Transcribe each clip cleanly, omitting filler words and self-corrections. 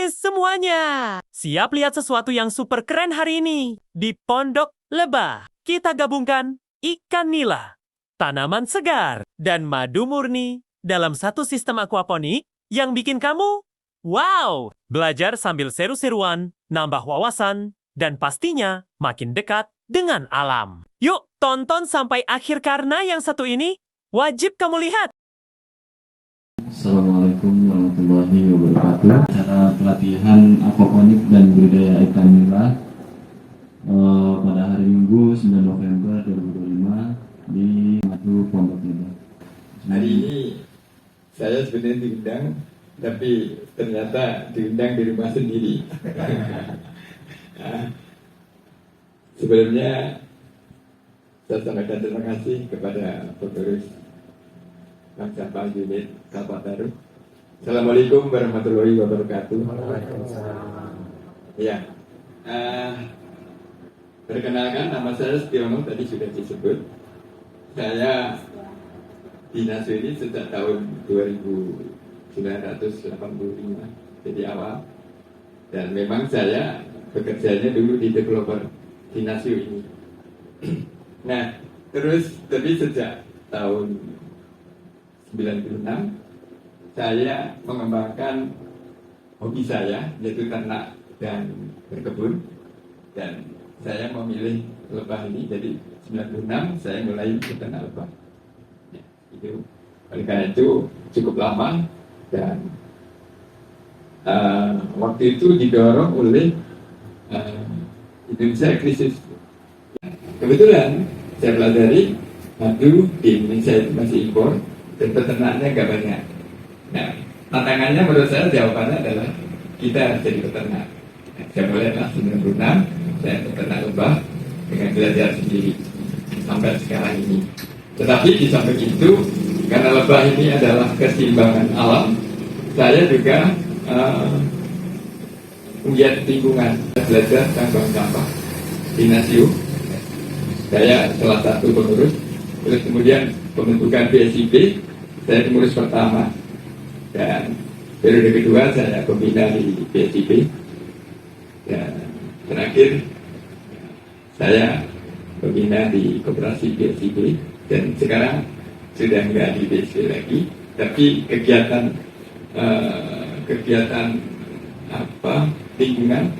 Hai semuanya. Siap lihat sesuatu yang super keren hari ini? Di Pondok Lebah, kita gabungkan ikan nila, tanaman segar, dan madu murni dalam satu sistem aquaponik yang bikin kamu wow! Belajar sambil seru-seruan, nambah wawasan, dan pastinya makin dekat dengan alam. Yuk, tonton sampai akhir karena yang satu ini wajib kamu lihat. Assalamualaikum warahmatullahi wabarakatuh. Cara pelatihan aquaponik dan budidaya ikan nila pada hari Minggu 9 November 2025 di Madu Pondok Lebah. Hari ini saya sebenarnya diundang, tapi ternyata diundang di rumah sendiri. Sebelumnya saya sampaikan terima kasih kepada pengurus Bank Sampah Unit Kalpataru. Assalamualaikum warahmatullahi wabarakatuh. Ya, perkenalkan, nama saya Setiono, tadi sudah disebut. Saya di Nasu ini sejak tahun 2985, jadi awal. Dan memang saya bekerjanya dulu di developer di Nasu ini. Nah, terus tapi sejak tahun 96 saya mengembangkan hobi saya, yaitu ternak dan berkebun, dan saya memilih lebah ini. Jadi 96 saya mulai beternak lebah ya, itu. Oleh karena itu cukup lama, dan waktu itu didorong oleh Indonesia krisis. Kebetulan saya pelajari madu di Indonesia itu masih impor dan peternaknya nggak banyak. Nah, tantangannya menurut saya jawabannya adalah kita harus jadi peternak. Nah, saya mulailah 96 saya peternak lebah dengan belajar sendiri sampai sekarang ini. Tetapi di samping itu, karena lebah ini adalah keseimbangan alam, saya juga melihat lingkungan, belajar tentang bank sampah di Nasio. Saya salah satu pengurus. Terus kemudian pembentukan BSIP, saya pengurus pertama, dan periode kedua saya pembina di BSIP, dan terakhir saya pembina di koperasi BSIP, dan sekarang sudah enggak di BSIP lagi, tapi kegiatan lingkungan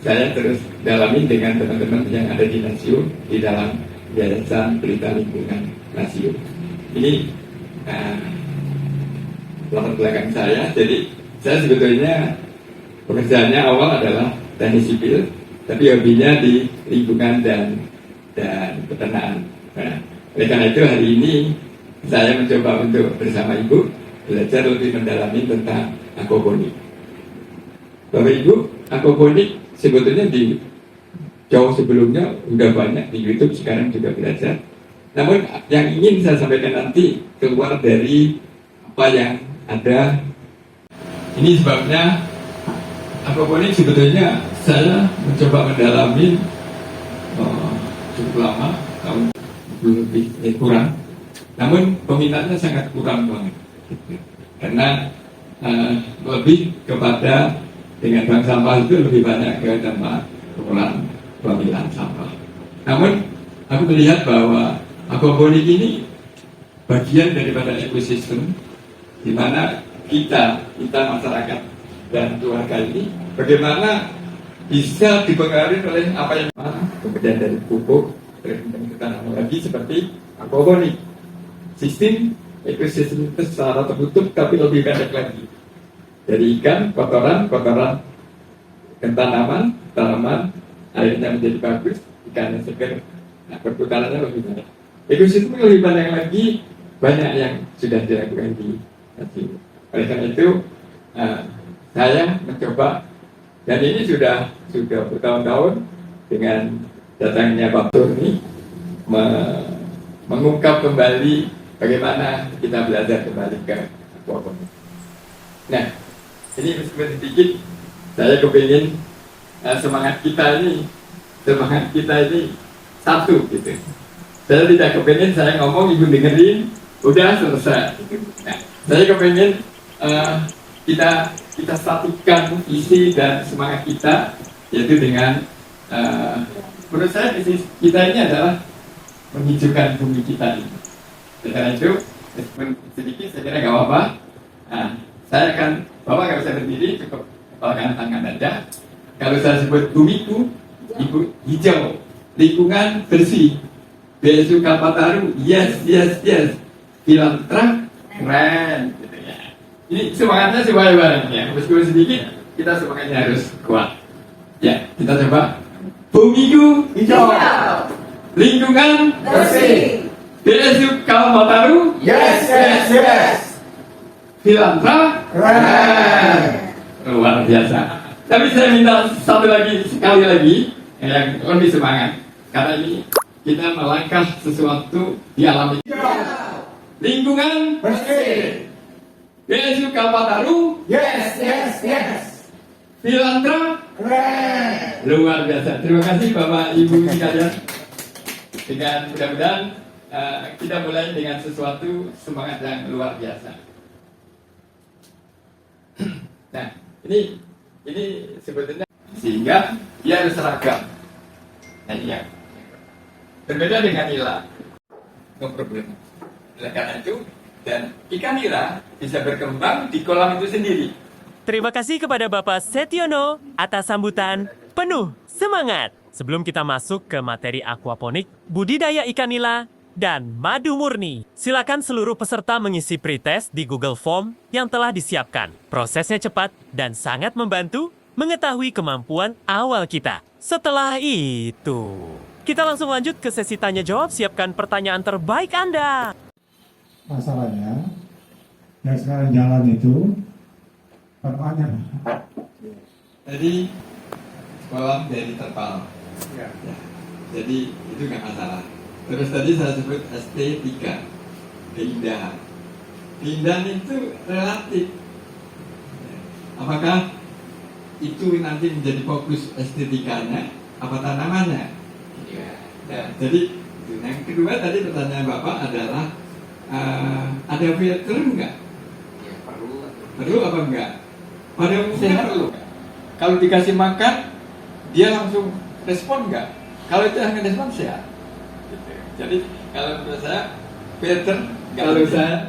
saya terus dalamin dengan teman-teman yang ada di Nasio di dalam Yayasan Pelita Lingkungan Nasio. Ini latar belakang saya. Jadi saya sebetulnya pekerjaannya awal adalah teknik sipil, tapi hobinya di lingkungan dan peternakan. Nah, oleh karena itu hari ini saya mencoba untuk bersama Ibu belajar lebih mendalami tentang aquaponik. Bapak Ibu, aquaponik sebetulnya di jauh sebelumnya udah banyak di YouTube, sekarang juga belajar. Namun yang ingin saya sampaikan nanti keluar dari apa yang ada. Ini sebabnya aquaponik sebetulnya saya mencoba mendalami cukup lama, tahun lebih kurang. Namun peminatnya sangat kurang banget, karena lebih kepada dengan bank sampah itu lebih banyak ke tempat pemilahan sampah. Namun aku melihat bahwa aquaponik ini bagian daripada ekosistem, di mana kita masyarakat dan keluarga ini bagaimana bisa dipengaruhi oleh apa yang kemudian dari pupuk, tanaman lagi seperti aquaponik. Sistem ekosistem itu secara tertutup tapi lebih pendek lagi. Dari ikan, kotoran tanaman, airnya menjadi bagus, ikannya segar, nah perputarannya lebih banyak. Ekosistem lebih banyak lagi, banyak yang sudah dilakukan di Nasio. Oleh karena itu, saya mencoba, dan ini sudah bertahun-tahun dengan datangnya Pak Turni, mengungkap kembali bagaimana kita belajar kembali ke aquaponik. Nah, ini meskipun sedikit, saya kepingin semangat kita ini satu gitu. Saya tidak kepingin saya ngomong ibu dengerin udah selesai. Nah, saya kepingin kita kita satukan visi dan semangat kita, yaitu dengan menurut saya visi kita ini adalah menghijaukan bumi kita ini. Karena itu, meskipun sedikit saya kira nggak apa-apa. Nah, saya akan, Bapak nggak usah berdiri, cukup kepalkan tangan aja. Kalau saya sebut bumiku, ibu hijau, lingkungan bersih, BSU Kalpataru, yes, yes, yes, Filantra, keren, gitu ya. Ini semangatnya supaya bareng ya, meskipun sedikit, kita semangatnya harus kuat. Ya, kita coba. Bumiku hijau, lingkungan bersih, BSU Kalpataru, Yes, yes, yes. Filantra, keren, luar biasa. Tapi saya minta satu lagi, sekali lagi, yang lebih semangat. Karena ini kita melangkah sesuatu di alam ini. Lingkungan Bersih. BSU Kalpataru, Yes, yes, yes. Filantra, Keren. luar biasa. Terima kasih Bapak Ibu sekalian. Dengan mudah-mudahan kita mulai dengan sesuatu semangat yang luar biasa. Nah, ini sebetulnya sehingga dia harus seragam. Nah, iya. Berbeda dengan nila. No problem. Oleh karena itu, dan ikan nila bisa berkembang di kolam itu sendiri. Terima kasih kepada Bapak Setiono atas sambutan penuh semangat. Sebelum kita masuk ke materi aquaponik, budidaya ikan nila, dan madu murni, silakan seluruh peserta mengisi pretest di Google Form yang telah disiapkan. Prosesnya cepat dan sangat membantu mengetahui kemampuan awal kita. Setelah itu, kita langsung lanjut ke sesi tanya jawab. Siapkan pertanyaan terbaik Anda. Masalahnya yang sekarang jalan itu pertanyaan Jadi kolam dari terpal. Ya. Jadi itu nggak masalah. Terus tadi saya sebut estetika, keindahan. Keindahan itu relatif. Apakah itu nanti menjadi fokus estetikanya, apa tanamannya? Ya, jadi yang kedua tadi pertanyaan Bapak adalah ada filter enggak? Ya, perlu apa enggak? Pada umumnya perlu. Kalau dikasih makan, dia langsung respon enggak? Kalau itu hanya respon sehat. Gitu. Jadi kalau menurut saya filter, kalau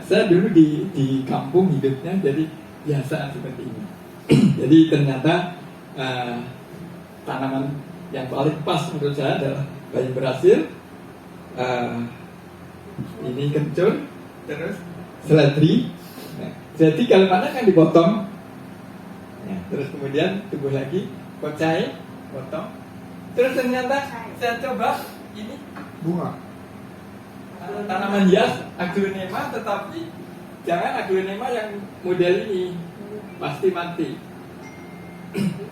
saya dulu di kampung hidupnya jadi biasa seperti ini. Jadi ternyata tanaman yang paling pas menurut saya adalah bayi berhasil, ini kencur, terus seledri. Nah, jadi kalau mana kan dipotong, nah, terus kemudian tumbuh lagi, kocai, potong, terus ternyata saya coba ini Bunga. tanaman hias aglonema, tetapi jangan aglonema yang model ini, pasti mati.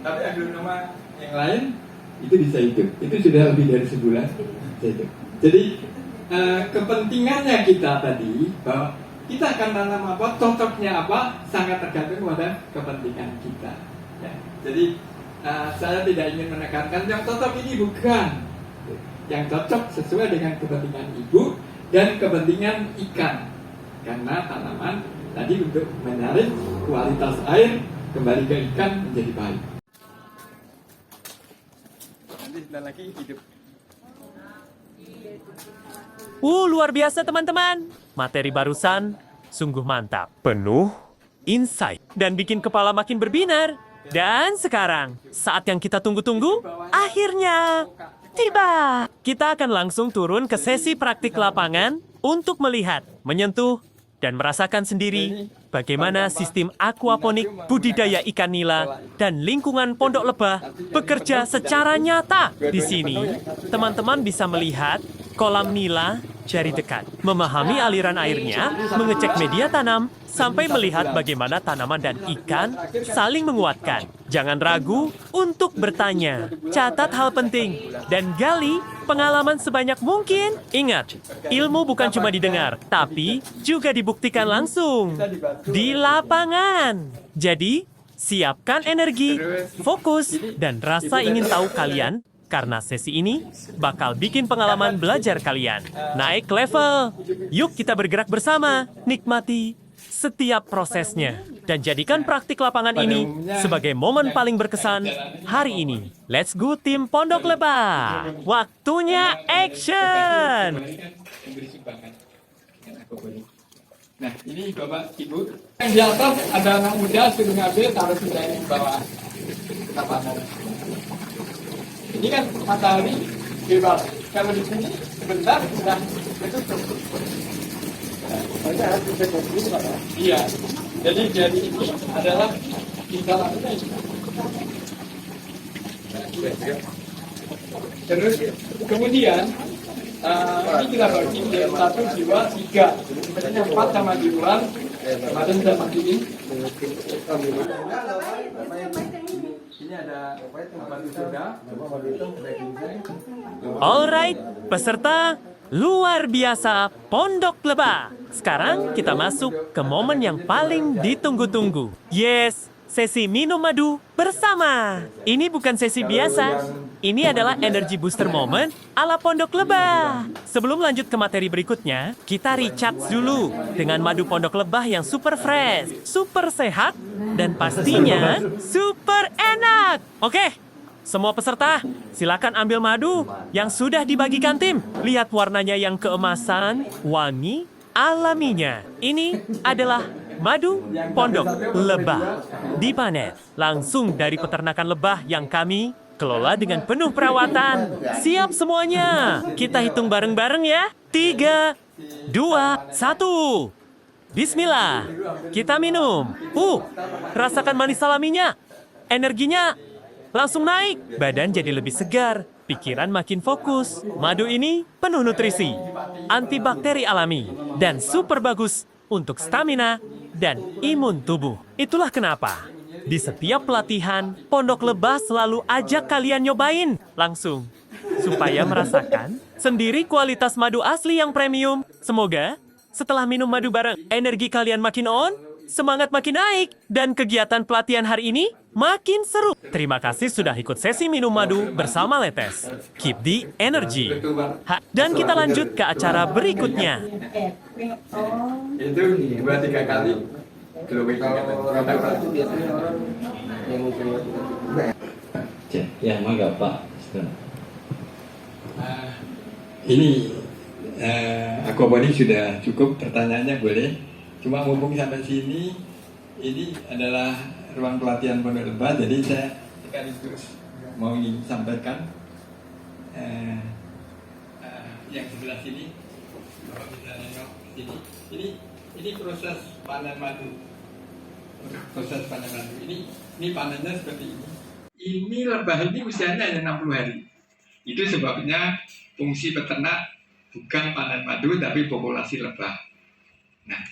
Tapi aglonema yang lain itu bisa hidup. Itu sudah lebih dari sebulan bisa hidup. Jadi kepentingannya kita tadi bahwa kita akan tanam apa, cocoknya apa, sangat tergantung pada kepentingan kita. Ya. Jadi saya tidak ingin menekankan yang cocok ini, bukan. Yang cocok sesuai dengan kepentingan ibu dan kepentingan ikan. Karena tanaman tadi untuk menarik kualitas air kembali ke ikan menjadi baik. Nanti sebentar lagi hidup. Luar biasa teman-teman. Materi barusan sungguh mantap. Penuh insight dan bikin kepala makin berbinar. Dan sekarang, saat yang kita tunggu-tunggu, akhirnya tiba. Kita akan langsung turun ke sesi praktik lapangan untuk melihat, menyentuh, dan merasakan sendiri bagaimana sistem aquaponik budidaya ikan nila dan lingkungan Pondok Lebah bekerja secara nyata. Di sini, teman-teman bisa melihat kolam nila dari dekat, memahami aliran airnya, mengecek media tanam, sampai melihat bagaimana tanaman dan ikan saling menguatkan. Jangan ragu untuk bertanya, catat hal penting, dan gali pengalaman sebanyak mungkin. Ingat, ilmu bukan cuma didengar, tapi juga dibuktikan langsung di lapangan. Jadi, siapkan energi, fokus, dan rasa ingin tahu kalian, karena sesi ini bakal bikin pengalaman belajar kalian naik level. Yuk kita bergerak bersama, nikmati setiap prosesnya dan jadikan praktik lapangan ini sebagai momen paling berkesan hari ini. Let's go tim Pondok Lebah. Waktunya action. Nah, ini Bapak Ibu. Yang di atas ada anak muda suruh ngambil, taruh sudah ini di bawah lapangan. Ini kan matahari bebas. Kalau di sini sebentar sudah ditutup. Iya. Jadi ini adalah instalasinya ini. Terus kemudian ini kita bagi dari 1, 2, 3. Sebenarnya 4 sama di luar. Kemarin sudah matiin. Ini ada batu surga. Alright, peserta luar biasa Pondok Lebah. Sekarang kita masuk ke momen yang paling ditunggu-tunggu. Yes, sesi minum madu bersama. Ini bukan sesi biasa. Ini adalah energy booster moment ala Pondok Lebah. Sebelum lanjut ke materi berikutnya, kita recharge dulu dengan madu Pondok Lebah yang super fresh, super sehat, dan pastinya super enak. Oke, semua peserta, silakan ambil madu yang sudah dibagikan tim. Lihat warnanya yang keemasan, wangi, alaminya. Ini adalah madu Pondok Lebah. Dipanen langsung dari peternakan lebah yang kami kelola dengan penuh perawatan. Siap semuanya? Kita hitung bareng-bareng ya. 3, 2, 1. Bismillah. Kita minum. Rasakan manis alaminya. Energinya langsung naik. Badan jadi lebih segar. Pikiran makin fokus. Madu ini penuh nutrisi, antibakteri alami, dan super bagus untuk stamina dan imun tubuh. Itulah kenapa di setiap pelatihan, Pondok Lebah selalu ajak kalian nyobain langsung, supaya merasakan sendiri kualitas madu asli yang premium. Semoga setelah minum madu bareng, energi kalian makin on, semangat makin naik, dan kegiatan pelatihan hari ini makin seru. Terima kasih sudah ikut sesi minum madu bersama Letes. Keep the energy. Dan kita lanjut ke acara berikutnya. Itu 2-3 kali. Ya, mangga Pak. Ini aquaponik sudah cukup, pertanyaannya boleh. Cuma mumpung sampai sini, ini adalah ruang pelatihan Pondok Lebah, jadi saya sekaligus mau ingin sampaikan yang sebelah sini, Bapak bisa nengok sini. Ini proses panen madu. Proses panen madu ini panennya seperti ini. Ini lebah ini usianya hanya 60 hari. Itu sebabnya fungsi peternak bukan panen madu tapi populasi lebah. Nah,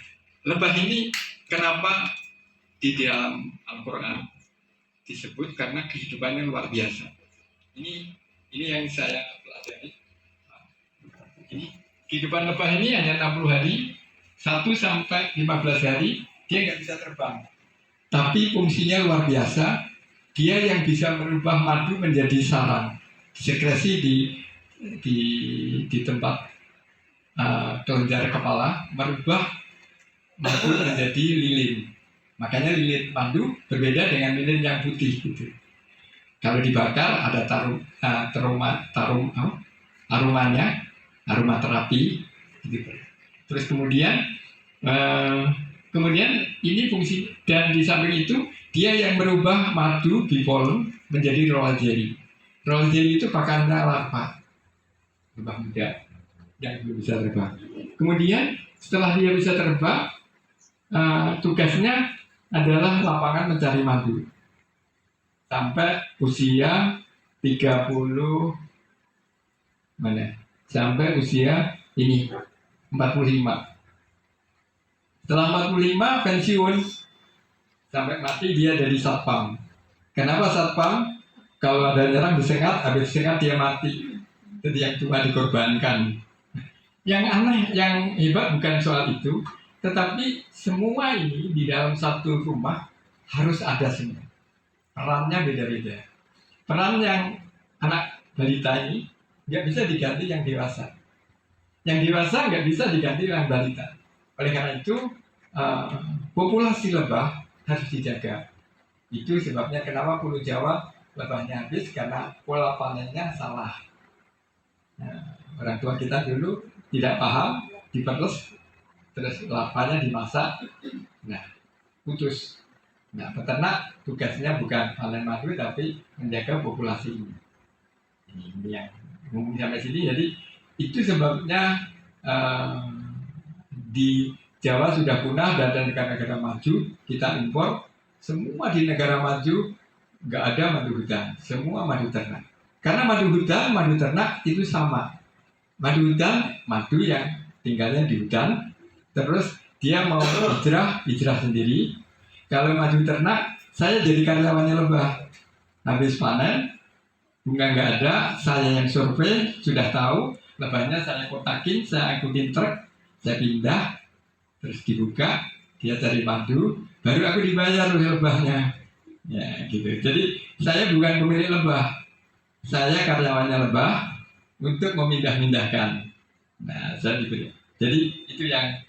lebah ini kenapa di dalam Al-Quran disebut karena kehidupannya luar biasa. Ini yang saya pelajari. Ini kehidupan lebah ini hanya 60 hari. 1 sampai 15 hari dia nggak bisa terbang, tapi fungsinya luar biasa. Dia yang bisa merubah madu menjadi sarang, disekresi di tempat kelenjar kepala, merubah madu menjadi lilin. Makanya lilin madu berbeda dengan lilin yang putih gitu. Kalau dibakar ada aromanya, aroma terapi gitu. Terus kemudian ini fungsi, dan di samping itu dia yang merubah madu bipolen menjadi roll jelly. Roll jelly itu pakannya larva lebah muda yang belum bisa terbang. Kemudian setelah dia bisa terbang, tugasnya adalah lapangan mencari madu sampai usia 30 sampai usia ini 45. Setelah 45 pensiun sampai mati dia jadi satpam. Kenapa satpam? Kalau ada nyerang disengat, habis sengat dia mati. Jadi yang cuma dikorbankan. Yang aneh, yang hebat bukan soal itu, tetapi semua ini di dalam satu rumah harus ada semua. Perannya beda-beda. Peran yang anak balita ini nggak bisa diganti yang dewasa. Yang dewasa nggak bisa diganti yang balita. Oleh karena itu, populasi lebah harus dijaga. Itu sebabnya kenapa Pulau Jawa lebahnya habis, karena pola panennya salah. Nah, orang tua kita dulu tidak paham, diperles, terus lapanya dimasak, nah putus. Nah, peternak tugasnya bukan panen madu tapi menjaga populasi ini. Ini yang ngomong sampai sini. Jadi itu sebabnya di Jawa sudah punah dan negara-negara maju kita impor. Semua di negara maju nggak ada madu hutan, semua madu ternak. Karena madu hutan, madu ternak itu sama. Madu hutan, madu yang tinggalnya di hutan, terus dia mau hijrah sendiri. Kalau madu ternak, saya jadi karyawannya lebah. Habis panen, bunga nggak ada, saya yang survei, sudah tahu, lebahnya saya kotakin, saya angkutin truk, saya pindah, terus dibuka, dia cari madu, baru aku dibayar oleh lebahnya. Ya gitu. Jadi saya bukan pemilik lebah, saya karyawannya lebah untuk memindah-mindahkan. Nah, saya diberi. Jadi itu yang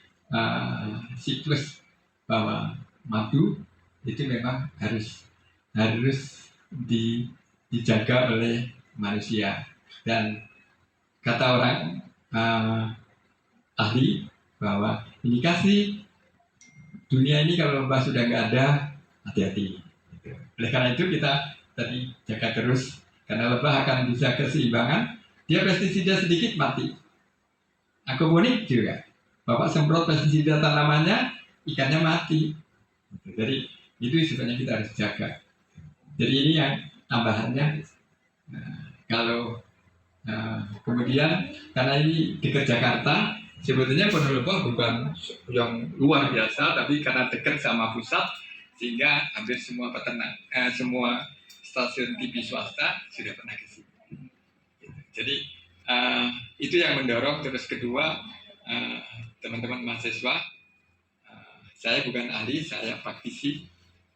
siklus bahwa madu itu memang harus dijaga oleh manusia. Dan kata orang ahli bahwa indikasi dunia ini kalau lebah sudah nggak ada, hati-hati. Oleh karena itu kita tadi jaga terus, karena lebah akan bisa keseimbangan. Dia pestisida sedikit mati. Aquaponik juga, bapak semprot pestisida tanamannya, ikannya mati. Jadi itu sebenarnya kita harus jaga. Jadi ini yang tambahannya. Nah, kalau kemudian karena ini dekat Jakarta, sebetulnya Pondok Lebah bukan yang luar biasa, tapi karena dekat sama pusat, sehingga hampir semua peternak, semua stasiun TV swasta sudah pernah ke sini. Jadi itu yang mendorong. Terus kedua, teman-teman mahasiswa, saya bukan ahli, saya praktisi.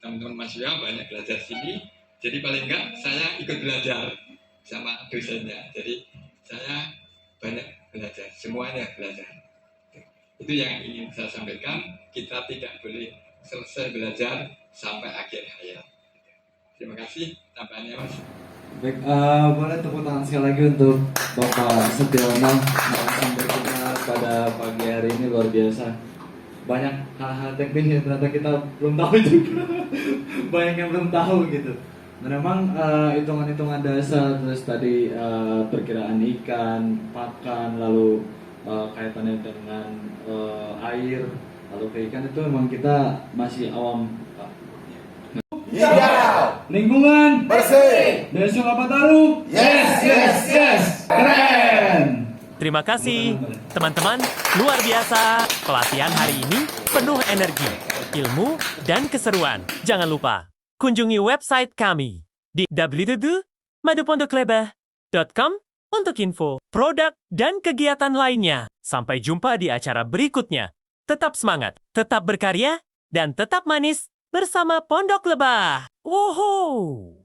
Teman-teman mahasiswa banyak belajar sini, jadi paling enggak saya ikut belajar sama dosennya. Jadi saya banyak belajar, semuanya belajar. Itu yang ingin saya sampaikan. Kita tidak boleh selesai belajar sampai akhir hayat. Terima kasih tambahannya, Mas. Baik, boleh tepuk tangan sekali lagi untuk Bapak Setiono narasumber kita pada pagi hari ini. Luar biasa. Banyak hal-hal teknis yang ternyata kita belum tahu juga. Banyak yang belum tahu gitu. Dan memang hitungan-hitungan dasar, terus tadi perkiraan ikan, pakan, lalu kaitannya dengan air, lalu ke ikan itu memang kita masih awam. Hijau. Lingkungan Bersih. Desa Kapataru. Yes. Keren. Terima kasih, teman-teman. Luar biasa. Pelatihan hari ini penuh energi, ilmu, dan keseruan. Jangan lupa, kunjungi website kami di www.madupondoklebah.com untuk info, produk, dan kegiatan lainnya. Sampai jumpa di acara berikutnya. Tetap semangat, tetap berkarya, dan tetap manis bersama Pondok Lebah. Woho!